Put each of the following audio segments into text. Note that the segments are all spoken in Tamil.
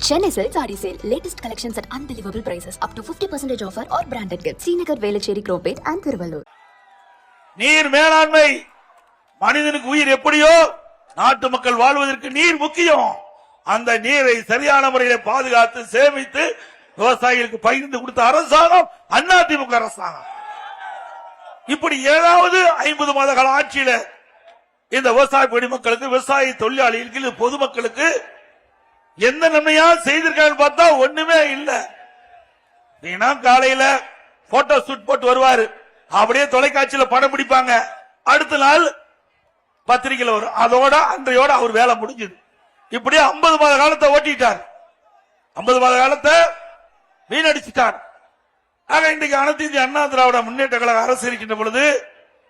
Chennai Silk Saree Sale. Latest collections at unbelievable prices. Up to 50% offer or branded gifts. Srinagar, Velachery, Cropate and Thiruvallur. நீர் மேலாண்மை மனிதனுக்கு உயிர் எப்படியோ நாட்டு மக்கள் வாழ்வதற்கு நீர் முக்கியம். அந்த நீரை சரியான முறையில் பாதுகாத்து சேமித்து விவசாயிகளுக்கு பகிர்ந்து கொடுத்த அரசாங்கம் அதிமுக அரசாங்கம். இப்படி ஏதாவது 50 மாத கால ஆட்சியில இந்த விவசாய குடிமக்களுக்கு, விவசாய தொழிலாளிகளுக்கு, பொதுமக்களுக்கு எந்த நன்மையா செய்திருக்காங்க பார்த்தா ஒண்ணுமே இல்ல. நீனா காலையில போட்டோ ஷூட் போட்டு வருவாரு, அப்படியே தொலைக்காட்சியில படம் பிடிப்பாங்க, அடுத்த நாள் பத்திரிகையில் வரும், அதோட அன்றையோட அவர் வேலை முடிஞ்சது. இப்படியே 50 மாத காலத்தை ஓட்டிட்டார், 50 மாத காலத்தை வீணடிச்சிட்டார். ஆக இன்றைக்கு அனைத்து இந்திய அண்ணா திராவிட முன்னேற்ற கழக அரசு இருக்கின்ற பொழுது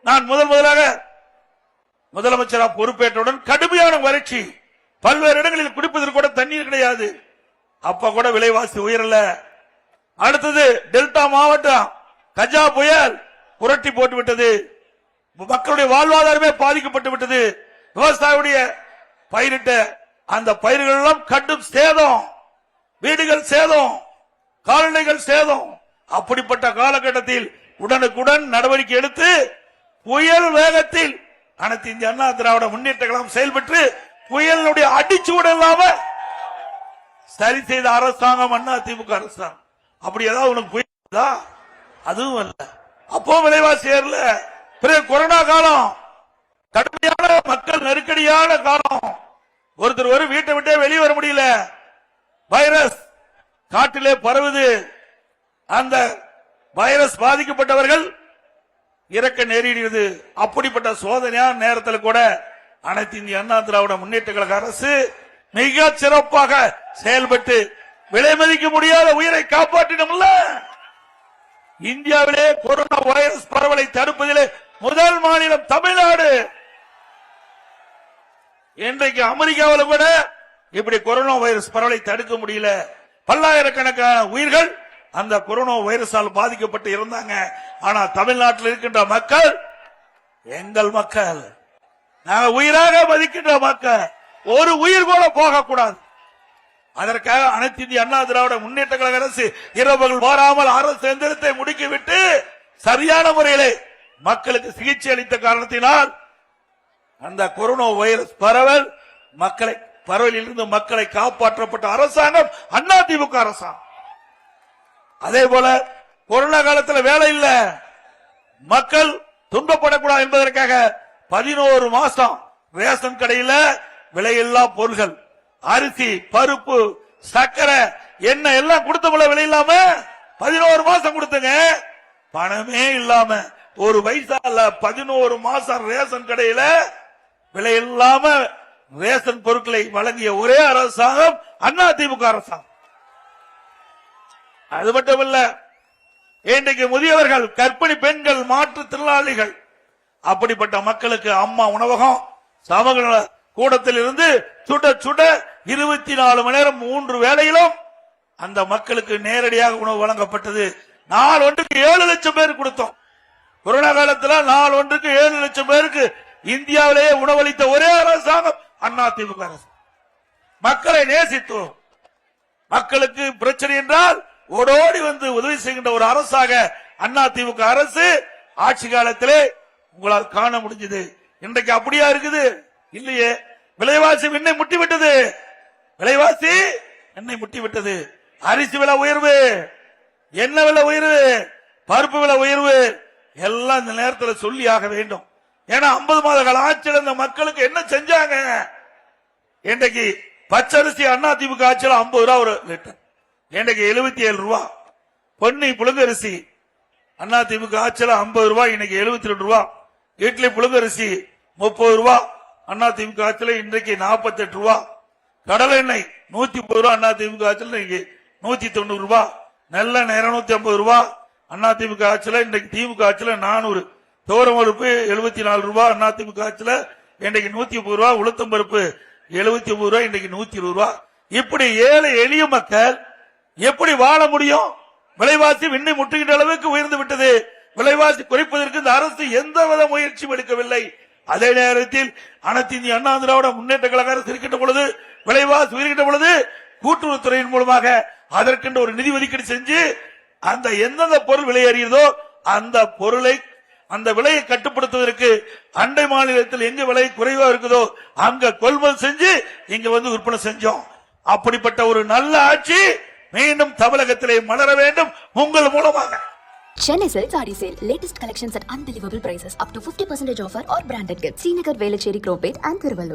நான் முதலாக முதலமைச்சராக பொறுப்பேற்றவுடன் கடுமையான வறட்சி, பல்வேறு இடங்களில் குடிப்பதற்கு கூட தண்ணீர் கிடையாது. அப்ப கூட விலைவாசி உயரல. அடுத்தது டெல்டா மாவட்டம் கஜா புயல் புரட்டி போட்டு விட்டது, மக்களுடைய வாழ்வாதாரமே பாதிக்கப்பட்டு விட்டது. விவசாயியுடைய பயிரிட்ட அந்த பயிர்கள் எல்லாம் கடும் சேதம், வீடுகள் சேதம், கால்நடைகள் சேதம். அப்படிப்பட்ட காலகட்டத்தில் உடனுக்குடன் நடவடிக்கை எடுத்து புயல் வேகத்தில் அனைத்து இந்திய அண்ணா திராவிட முன்னேற்ற கழகம் செயல்பட்டு புயலுடைய அடிச்சுவடு இல்லாம சரி செய்த அரசாங்கம் அதிமுக அரசாங்கம். அப்படி ஏதாவது உனக்கு புயல் அதுவும் இல்ல. அப்போ விலைவாசி ஏறல. பிறகு கொரோனா காலம், கடுமையான மக்கள் நெருக்கடியான காலம், ஒருத்தர் ஒரு வீட்டை விட்டே வெளியே வர முடியல, வைரஸ் காட்டிலே பரவுது. அந்த வைரஸ் பாதிக்கப்பட்டவர்கள் இறக்க நேரிடுகிறது. அப்படிப்பட்ட சோதனையான நேரத்தில் கூட அனைத்து இந்திய அண்ணா திராவிட முன்னேற்ற கழக அரசு மிக சிறப்பாக செயல்பட்டு விலை மதிக்க முடியாத உயிரை காப்பாற்றினோம்ல. இந்தியாவிலே கொரோனா வைரஸ் பரவலை தடுப்பதிலே முதல் மாநிலம் தமிழ்நாடு. இன்றைக்கு அமெரிக்காவில் கூட இப்படி கொரோனா வைரஸ் பரவலை தடுக்க முடியல. பல்லாயிரக்கணக்கான உயிர்கள் அந்த கொரோனா வைரஸால் பாதிக்கப்பட்டு இருந்தாங்க. ஆனா தமிழ்நாட்டில் இருக்கின்ற மக்கள் எங்கள் மக்கள், நாங்கள் உயிராக மதிக்கின்ற மக்கள், ஒரு உயிர் கூட போகக்கூடாது. அதற்காக அனைத்து இந்திய அண்ணா திராவிட முன்னேற்ற கழக அரசு இரவுகள் மாறாமல் அரசு எந்திரத்தை முடுக்கிவிட்டு சரியான முறையிலே மக்களுக்கு சிகிச்சை அளித்த காரணத்தினால் அந்த கொரோனா வைரஸ் பரவலில் இருந்து மக்களை காப்பாற்றப்பட்ட அரசாங்கம் அதிமுக அரசாங்கம். அதே போல கொரோனா காலத்தில் வேலை இல்ல, மக்கள் துன்பப்படக்கூடாது என்பதற்காக 11 மாசம் ரேஷன் கடையில் விலையில்லா பொருள்கள், அரிசி, பருப்பு, சர்க்கரை, எண்ணெய் எல்லாம் கொடுத்தவங்கள விலை இல்லாம 11 மாசம் கொடுத்துங்க. பணமே இல்லாம ஒரு பைசா இல்ல, 11 மாசம் ரேஷன் கடையில விலை இல்லாம ரேஷன் பொருட்களை வழங்கிய ஒரே அரசாங்கம் அதிமுக அரசாங்கம். அது மட்டுமல்ல, இன்றைக்கு முதியவர்கள், கர்ப்பிணி பெண்கள், மாற்றுத்திறனாளிகள், அப்படிப்பட்ட மக்களுக்கு அம்மா உணவகம் சமூக கூடத்தில் இருந்து சுட சுட 24 மணி நேரம் 3 வேளையிலும் அந்த மக்களுக்கு நேரடியாக உணவு வழங்கப்பட்டது. நாள் ஒன்றுக்கு 7 லட்சம் பேர் கொடுத்தோம். கொரோனா காலத்தில் நாள் ஒன்றுக்கு 7 லட்சம் பேருக்கு இந்தியாவிலேயே உணவளித்த ஒரே அரசாங்கம் அதிமுக அரசு. மக்களை நேசித்தோம். மக்களுக்கு பிரச்சனை என்றால் ஓடோடி வந்து உதவி செய்கின்ற ஒரு அரசாக அதிமுக அரசு ஆட்சி காலத்திலே உங்களால் காண முடிஞ்சது. இன்றைக்கு அப்படியா இருக்குது? இல்லையே. விலைவாசி விண்ணை முட்டிவிட்டது, விலைவாசி என்னை முட்டிவிட்டது. அரிசி விலை உயர்வு, எண்ணெய் விலை உயர்வு, பருப்பு விலை உயர்வு எல்லாம் இந்த நேரத்தில் சொல்லி ஆக வேண்டும். ஏன்னா 50 மாத கால ஆட்சியில் இந்த மக்களுக்கு என்ன செஞ்சாங்க? இன்றைக்கு பச்சரிசி அதிமுக ஆட்சியில் 50 ரூபா ஒரு லிட்டர், இன்றைக்கு 77 ரூபா. பொன்னி புழுங்கரிசி அதிமுக ஆட்சியில் 50 ரூபாய், இன்னைக்கு 72 ரூபா. இட்லி புழுங்கரிசி 30 ரூபா, அதிமுக ஆட்சியில் இன்றைக்கு 48 ரூபா. கடலை எண்ணெய் 130 ரூபா, அதிமுக ஆட்சியில் இன்னைக்கு 190 ரூபா. நெல்லெண்ணெய் 250 ரூபா, அதிமுக ஆட்சியில் இன்றைக்கு திமுக ஆட்சியில் 400. துவரம் பருப்பு 74 ரூபா, அதிமுக ஆட்சியில் இன்றைக்கு 130 ரூபா. உளுத்தம் பருப்பு 79 ரூபா, இன்றைக்கு 120 ரூபா. இப்படி ஏழை எளிய மக்கள் எப்படி வாழ முடியும்? விலைவாசி விண்ணை முட்டுகின்ற அளவுக்கு உயர்ந்து விட்டது. விலைவாசி குறைப்பதற்கு இந்த அரசு எந்தவித முயற்சியும் எடுக்கவில்லை. அதே நேரத்தில் அனைத்து இந்திய அண்ணா திராவிட முன்னேற்ற கழக அரசு இருக்கின்ற பொழுது, விலைவாசி உயர்கின்ற பொழுது கூட்டுறவுத்துறையின் மூலமாக அதற்கென்று ஒரு நிதி ஒதுக்கீடு செஞ்சு அந்த எந்தெந்த பொருள் விலையேறியதோ அந்த பொருளை அந்த விலையை கட்டுப்படுத்துவதற்கு அண்டை மாநிலத்தில் எங்க விலை குறைவா இருக்குதோ அங்க கொள்முதல் செஞ்சு இங்க வந்து விற்பனை செஞ்சோம். அப்படிப்பட்ட ஒரு நல்ல ஆட்சி மீண்டும் தமிழகத்திலே மலர வேண்டும் உங்கள் மூலமாக. Chennai Silks Adi Sale. Latest collections at unbelievable prices. Up to 50% offer or branded gifts. Srinagar, Velachery, Cropate and Thiruvallur.